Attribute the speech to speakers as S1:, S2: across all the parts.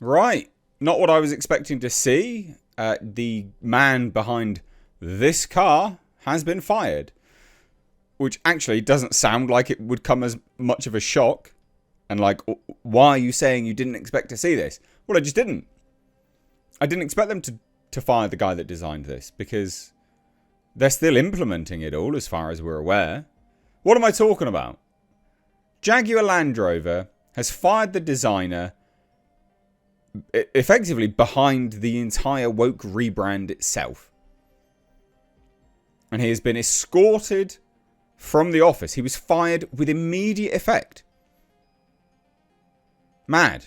S1: Right. Not what I was expecting to see. The man behind this car has been fired. Which actually doesn't sound like it would come as much of a shock. And like, why are you saying you didn't expect to see this? Well, I just didn't. I didn't expect them to fire the guy that designed this because they're still implementing it all as far as we're aware. What am I talking about? Jaguar Land Rover has fired the designer effectively behind the entire woke rebrand itself. And he has been escorted from the office. He was fired with immediate effect. Mad.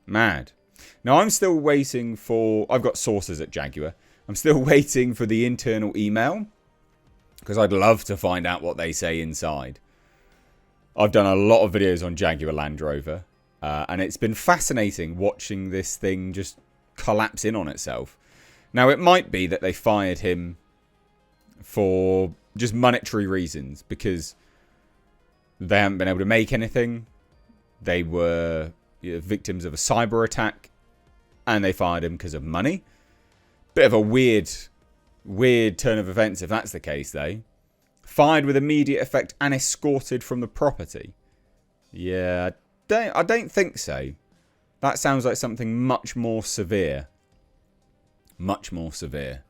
S1: Now, I'm still waiting for... I've got sources at Jaguar. I'm still waiting for the internal email because I'd love to find out what they say inside. I've done a lot of videos on Jaguar Land Rover and it's been fascinating watching this thing just collapse in on itself. Now, it might be that they fired him for just monetary reasons because they haven't been able to make anything. They were victims of a cyber attack and they fired him because of money. Bit of a weird turn of events if that's the case, though. Fired with immediate effect and escorted from the property. Yeah, I don't think so. That sounds like something much more severe. Much more severe.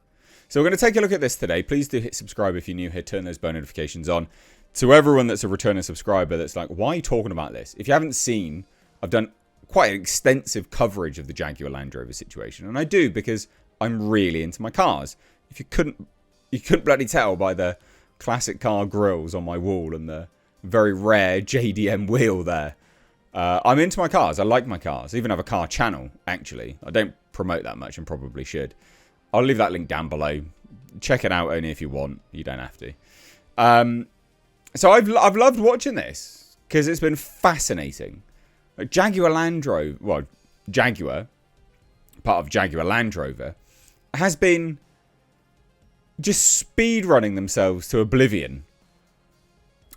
S1: So we're going to take a look at this today. Please do hit subscribe if you're new here. Turn those bell notifications on. To everyone that's a returning subscriber that's like, why are you talking about this? If you haven't seen, I've done quite an extensive coverage of the Jaguar Land Rover situation. And I do because I'm really into my cars. If you couldn't bloody tell by the classic car grills on my wall and the very rare JDM wheel there. I'm into my cars. I like my cars. I even have a car channel, actually. I don't promote that much and probably should. I'll leave that link down below. Check it out only if you want. You don't have to. So I've loved watching this because it's been fascinating. Like Jaguar Land Rover, well, Jaguar, part of Jaguar Land Rover, has been just speed running themselves to oblivion.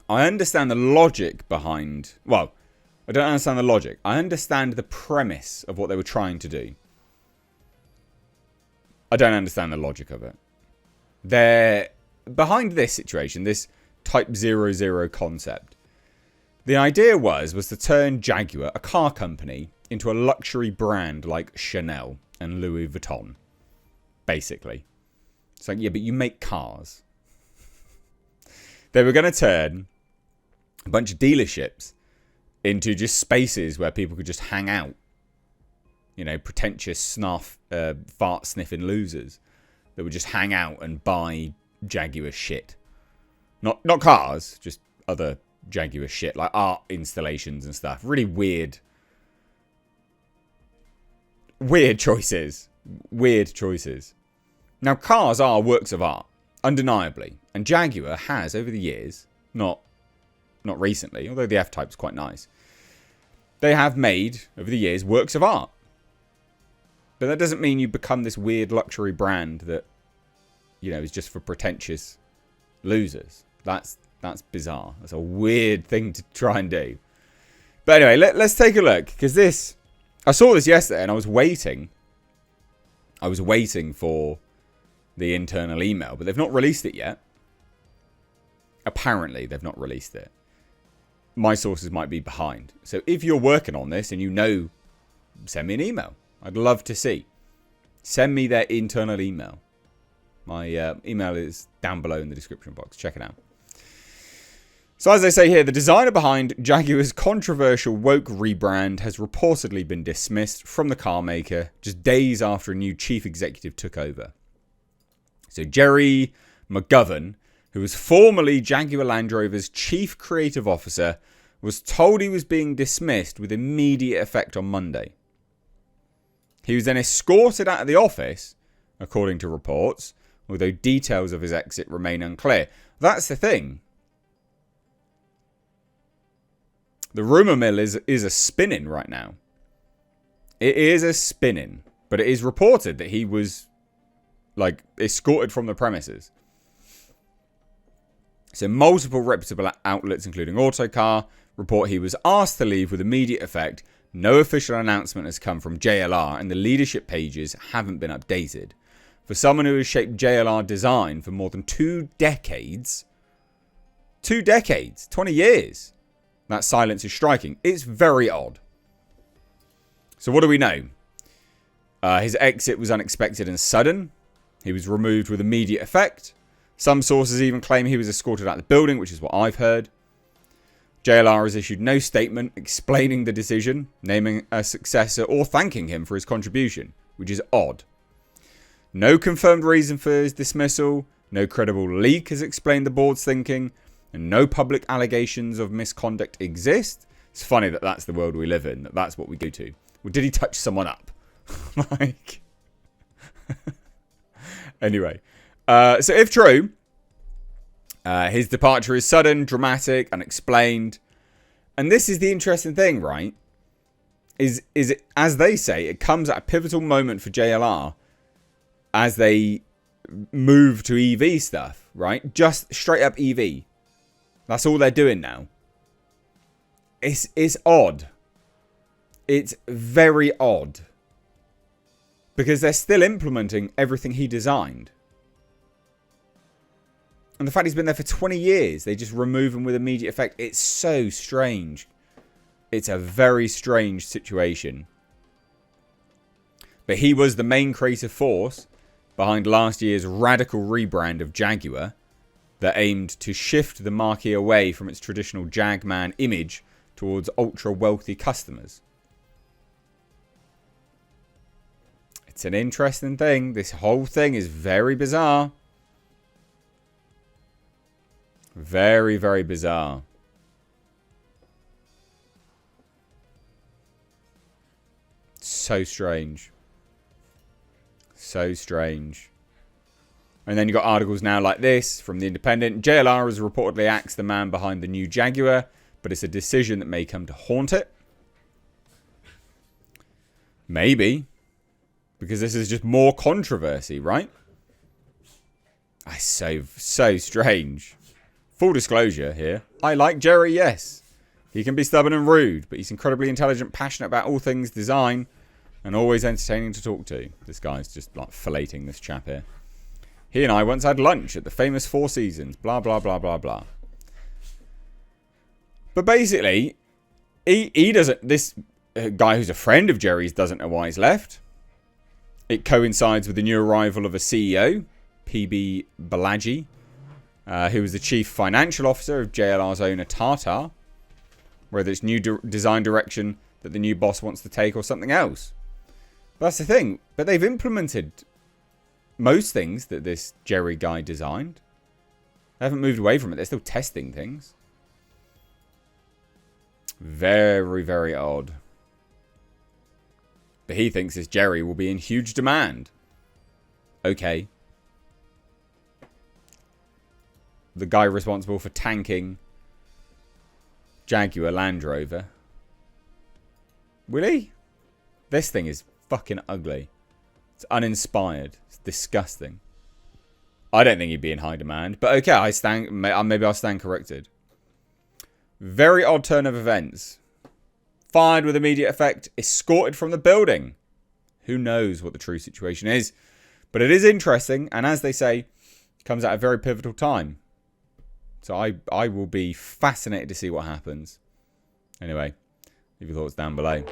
S1: I understand the logic behind... Well, I don't understand the logic. I understand the premise of what they were trying to do. I don't understand the logic of it. They're behind this situation, this Type 00 concept. The idea was to turn Jaguar, a car company, into a luxury brand like Chanel and Louis Vuitton. Basically. It's like, yeah, but you make cars. They were going to turn a bunch of dealerships into just spaces where people could just hang out. You know, pretentious fart sniffing losers that would just hang out and buy Jaguar shit. Not cars, just other Jaguar shit, like art installations and stuff. Really weird choices. Weird choices. Now, cars are works of art, undeniably. And Jaguar has, over the years, not recently, although the F-Type's quite nice, they have made, over the years, works of art. But that doesn't mean you become this weird luxury brand that, you know, is just for pretentious losers. That's bizarre. That's a weird thing to try and do. But anyway, let's take a look. Because this... I saw this yesterday and I was waiting. I was waiting for the internal email. But they've not released it yet. Apparently, they've not released it. My sources might be behind. So if you're working on this and you know, send me an email. I'd love to see. Send me their internal email. My email is down below in the description box. Check it out. So as I say here, the designer behind Jaguar's controversial woke rebrand has reportedly been dismissed from the car maker just days after a new chief executive took over. So Gerry McGorvern, who was formerly Jaguar Land Rover's chief creative officer, was told he was being dismissed with immediate effect on Monday. He was then escorted out of the office, according to reports, although details of his exit remain unclear. That's the thing. The rumour mill is a spinning right now. It is a spinning. But it is reported that he was, like, escorted from the premises. So multiple reputable outlets, including Autocar, report he was asked to leave with immediate effect No official announcement has come from JLR and the leadership pages haven't been updated. For someone who has shaped JLR design for more than 2 decades, 20 years, that silence is striking. It's very odd. So what do we know? His exit was unexpected and sudden. He was removed with immediate effect. Some sources even claim he was escorted out of the building, which is what I've heard. JLR has issued no statement explaining the decision, naming a successor, or thanking him for his contribution, which is odd. No confirmed reason for his dismissal, no credible leak has explained the board's thinking, and no public allegations of misconduct exist. It's funny that that's the world we live in, that's what we go to. Well, did he touch someone up? Like... Anyway, so if true, his departure is sudden, dramatic, unexplained. And this is the interesting thing, right? Is it, as they say, it comes at a pivotal moment for JLR as they move to EV stuff, right? Just straight up EV. That's all they're doing now. It's odd. It's very odd. Because they're still implementing everything he designed. And the fact he's been there for 20 years, they just remove him with immediate effect. It's so strange. It's a very strange situation. But he was the main creative force behind last year's radical rebrand of Jaguar that aimed to shift the marquee away from its traditional Jagman image towards ultra-wealthy customers. It's an interesting thing. This whole thing is very bizarre. Very, very bizarre. So strange. So strange. And then you got articles now like this from The Independent. JLR has reportedly axed the man behind the new Jaguar, but it's a decision that may come to haunt it. Maybe. Because this is just more controversy, right? So strange. Full disclosure here. I like Gerry, yes. He can be stubborn and rude, but he's incredibly intelligent, passionate about all things design, and always entertaining to talk to. This guy's just like filleting this chap here. He and I once had lunch at the famous Four Seasons. Blah, blah, blah, blah, blah. But basically, he doesn't... This guy who's a friend of Gerry's doesn't know why he's left. It coincides with the new arrival of a CEO, PB Balaji, who was the chief financial officer of JLR's owner Tata. Whether it's new design direction that the new boss wants to take or something else. But that's the thing. But they've implemented most things that this Gerry guy designed. They haven't moved away from it. They're still testing things. Very, very odd. But he thinks this Gerry will be in huge demand. Okay. The guy responsible for tanking Jaguar Land Rover. Will he? This thing is fucking ugly. It's uninspired. It's disgusting. I don't think he'd be in high demand. But okay, maybe I'll stand corrected. Very odd turn of events. Fired with immediate effect. Escorted from the building. Who knows what the true situation is. But it is interesting. And as they say, comes at a very pivotal time. So I will be fascinated to see what happens. Anyway, leave your thoughts down below.